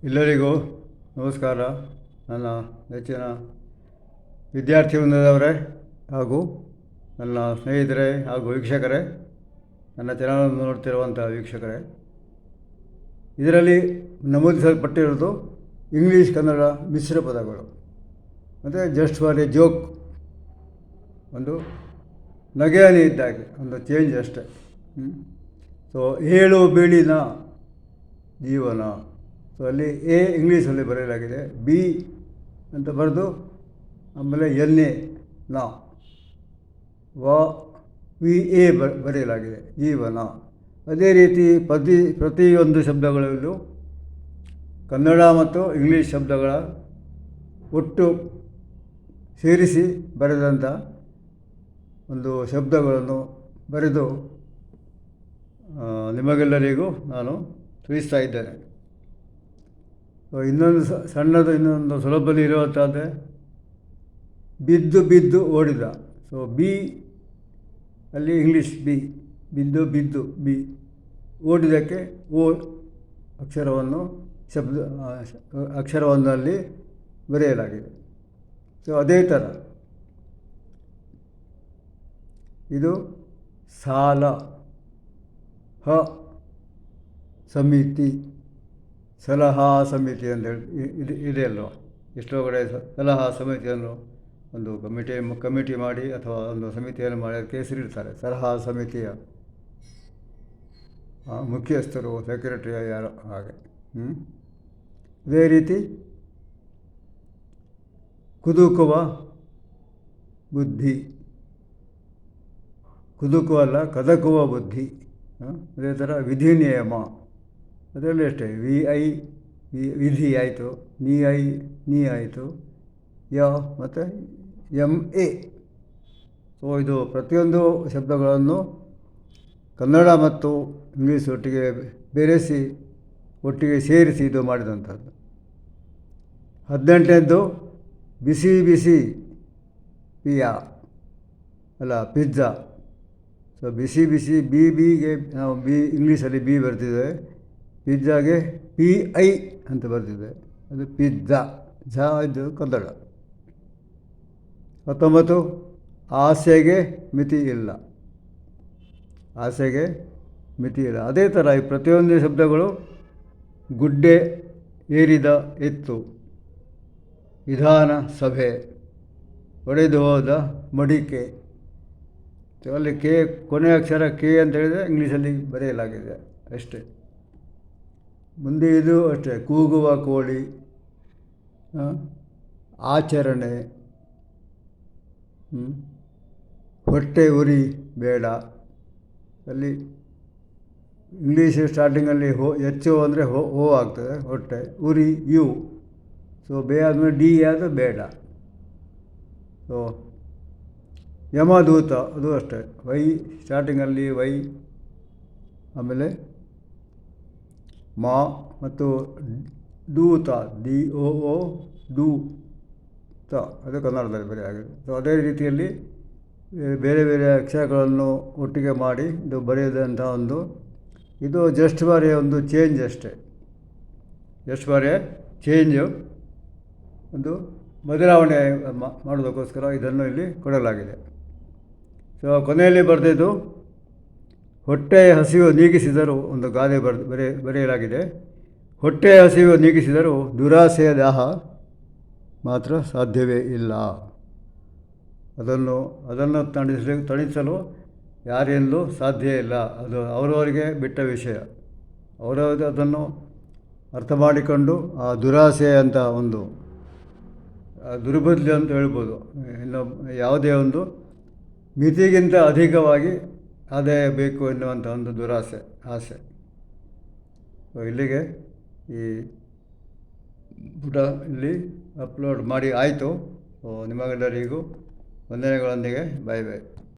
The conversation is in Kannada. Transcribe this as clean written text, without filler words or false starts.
ಎಲ್ಲರಿಗೂ ನಮಸ್ಕಾರ. ನನ್ನ ನೆಚ್ಚಿನ ವಿದ್ಯಾರ್ಥಿ ವೃಂದದವರೇ ಹಾಗೂ ನನ್ನ ಸ್ನೇಹಿತರೇ ಹಾಗೂ ವೀಕ್ಷಕರೇ, ನನ್ನ ಚಾನಲನ್ನು ನೋಡ್ತಿರುವಂಥ ವೀಕ್ಷಕರೇ, ಇದರಲ್ಲಿ ನಮೂದಿಸಲ್ಪಟ್ಟಿರೋದು ಇಂಗ್ಲೀಷ್ ಕನ್ನಡ ಮಿಶ್ರ ಪದಗಳು ಮತ್ತು ಜಸ್ಟ್ ಫಾರ್ ಎ ಜೋಕ್, ಒಂದು ನಗೆಯಲ್ಲಿ ಇದ್ದಾಗೆ ಒಂದು ಚೇಂಜ್ ಅಷ್ಟೇ. ಸೊ ಏಳು ಬೀಳಿನ ಜೀವನ, ಸೊ ಅಲ್ಲಿ ಎ ಇಂಗ್ಲೀಷಲ್ಲಿ ಬರೆಯಲಾಗಿದೆ, ಬಿ ಅಂತ ಬರೆದು ಆಮೇಲೆ ಎನ್ ಎ ನಾ ವ ವಿ ಎ ಬರೆಯಲಾಗಿದೆ ಜೀವನ. ಅದೇ ರೀತಿ ಪ್ರತಿಯೊಂದು ಶಬ್ದಗಳಲ್ಲೂ ಕನ್ನಡ ಮತ್ತು ಇಂಗ್ಲೀಷ್ ಶಬ್ದಗಳ ಒಟ್ಟು ಸೇರಿಸಿ ಬರೆದಂಥ ಒಂದು ಶಬ್ದಗಳನ್ನು ಬರೆದು ನಿಮಗೆಲ್ಲರಿಗೂ ನಾನು ತಿಳಿಸ್ತಾ ಇದ್ದೇನೆ. ಇನ್ನೊಂದು ಇನ್ನೊಂದು ಸುಲಭದಲ್ಲಿ ಇರುವಂಥದ್ದೇ ಬಿದ್ದು ಬಿದ್ದು ಓಡಿದ. ಸೊ ಬಿ ಅಲ್ಲಿ ಇಂಗ್ಲೀಷ್ ಬಿ, ಬಿದ್ದು ಬಿದ್ದು ಬಿ, ಓಡಿದಕ್ಕೆ ಓ ಅಕ್ಷರವನ್ನಲ್ಲಿ ಬರೆಯಲಾಗಿದೆ. ಸೊ ಅದೇ ಥರ ಇದು ಸಾಲ, ಹ ಸಮಿತಿ, ಸಲಹಾ ಸಮಿತಿ ಅಂತೇಳಿ ಇದೆಯಲ್ವ. ಎಷ್ಟೋ ಕಡೆ ಸಲಹಾ ಸಮಿತಿಯನ್ನು ಒಂದು ಕಮಿಟಿ ಮಾಡಿ ಅಥವಾ ಒಂದು ಸಮಿತಿಯನ್ನು ಮಾಡಿ ಅದಕ್ಕೆ ಹೆಸರಿಡ್ತಾರೆ. ಸಲಹಾ ಸಮಿತಿಯ ಮುಖ್ಯಸ್ಥರು, ಸೆಕ್ರೆಟರಿ ಯಾರು, ಹಾಗೆ. ಇದೇ ರೀತಿ ಕುದುಕುವ ಬುದ್ಧಿ, ಕುದುಕುವಲ್ಲ ಕದಕುವ ಬುದ್ಧಿ. ಅದೇ ಥರ ವಿಧಿ ನಿಯಮ, ಅದರಲ್ಲಿ ಅಷ್ಟೇ ವಿಧಿ ಆಯಿತು, ನೀ ಆಯಿತು, ಯ ಮತ್ತು ಎಮ್ ಎ. ಸೊ ಇದು ಪ್ರತಿಯೊಂದು ಶಬ್ದಗಳನ್ನು ಕನ್ನಡ ಮತ್ತು ಇಂಗ್ಲೀಷ್ ಒಟ್ಟಿಗೆ ಬೆರೆಸಿ ಒಟ್ಟಿಗೆ ಸೇರಿಸಿ ಇದು ಮಾಡಿದಂಥದ್ದು. 18ನೇದ್ದು ಬಿಸಿ ಬಿಸಿ ಪಿಜ್ಜಾ. ಸೊ ಬಿಸಿ ಬಿಸಿ ಬಿಗೆ ನಾವು ಇಂಗ್ಲೀಷಲ್ಲಿ ಬಿ ಬರ್ತಿದ್ದೇವೆ, ಪಿಜ್ಜಾಗೆ PI ಅಂತ ಬರ್ತಿದೆ, ಅದು ಪಿಜ್ಜಾ. ಇದು ಕನ್ನಡ. 19 ಆಸೆಗೆ ಮಿತಿ ಇಲ್ಲ, ಆಸೆಗೆ ಮಿತಿ ಇಲ್ಲ. ಅದೇ ಥರ ಈ ಪ್ರತಿಯೊಂದು ಶಬ್ದಗಳು ಗುಡ್ಡೆ ಏರಿದ ಎತ್ತು, ವಿಧಾನ ಸಭೆ, ಒಡೆದು ಹೋದ ಮಡಿಕೆ. ಅಲ್ಲಿ ಕೊನೆಯ ಅಕ್ಷರ ಕೆ ಅಂತ ಹೇಳಿದರೆ ಇಂಗ್ಲೀಷಲ್ಲಿ ಬರೆಯಲಾಗಿದೆ ಅಷ್ಟೇ. ಮುಂದೆ ಇದು ಅಷ್ಟೇ, ಕೂಗುವ ಕೋಳಿ, ಆಚರಣೆ, ಹೊಟ್ಟೆ ಉರಿ ಬೇಡ. ಅಲ್ಲಿ ಇಂಗ್ಲೀಷ್ ಸ್ಟಾರ್ಟಿಂಗಲ್ಲಿ ಹೆಚ್ಚು ಅಂದರೆ ಹೋ ಆಗ್ತದೆ, ಹೊಟ್ಟೆ ಉರಿ ಯು. ಸೊ ಆದಮೇಲೆ ಡಿ ಅದು ಬೇಡ. ಸೊ ಯಮದೂತ, ಅದು ಅಷ್ಟೇ, ವೈ ಸ್ಟಾರ್ಟಿಂಗಲ್ಲಿ ವೈ, ಆಮೇಲೆ ಮಾ ಮತ್ತು ದೂತ, DOO ದೂತ, ಅದು ಕನ್ನಡದಲ್ಲಿ ಬರೆಯಾಗಿದೆ. ಸೊ ಅದೇ ರೀತಿಯಲ್ಲಿ ಬೇರೆ ಬೇರೆ ಅಕ್ಷರಗಳನ್ನು ಒಟ್ಟಿಗೆ ಮಾಡಿ ಇದು ಬರೆಯೋದಂಥ ಇದು ಜಸ್ಟ್ ಬಾರಿ ಒಂದು ಚೇಂಜ್ ಅಷ್ಟೇ. ಜಸ್ಟ್ ಬಾರಿ ಚೇಂಜು, ಒಂದು ಬದಲಾವಣೆ ಮಾಡೋದಕ್ಕೋಸ್ಕರ ಇದನ್ನು ಇಲ್ಲಿ ಕೊಡಲಾಗಿದೆ. ಸೊ ಕೊನೆಯಲ್ಲಿ ಬರೆದಿದ್ದು ಹೊಟ್ಟೆಯ ಹಸಿವು ನೀಗಿಸಿದರೂ, ಒಂದು ಗಾದೆ ಬರೆಯಲಾಗಿದೆ, ಹೊಟ್ಟೆಯ ಹಸಿವು ನೀಗಿಸಿದರೂ ದುರಾಸೆಯ ದಾಹ ಮಾತ್ರ ಸಾಧ್ಯವೇ ಇಲ್ಲ. ಅದನ್ನು ತಣಿಸಲು ಯಾರಿಂದಲೂ ಸಾಧ್ಯ ಇಲ್ಲ. ಅದು ಅವರವರಿಗೆ ಬಿಟ್ಟ ವಿಷಯ. ಅವರವರು ಅದನ್ನು ಅರ್ಥ ಮಾಡಿಕೊಂಡು ಆ ದುರಾಸೆ ಅಂತ ಒಂದು ದುರ್ಬುದ್ಧಿ ಅಂತ ಹೇಳ್ಬೋದು. ಇನ್ನು ಯಾವುದೇ ಒಂದು ಮಿತಿಗಿಂತ ಅಧಿಕವಾಗಿ ಆದಾಯ ಬೇಕು ಎನ್ನುವಂಥ ಒಂದು ಆಸೆ. ಸೊ ಇಲ್ಲಿಗೆ ಈ ಪುಟ ಇಲ್ಲಿ ಅಪ್ಲೋಡ್ ಮಾಡಿ ಆಯಿತು. ಸೊ ನಿಮಗೆಲ್ಲರಿಗೂ ವಂದನೆಗಳೊಂದಿಗೆ ಬಾಯ್ ಬಾಯ್.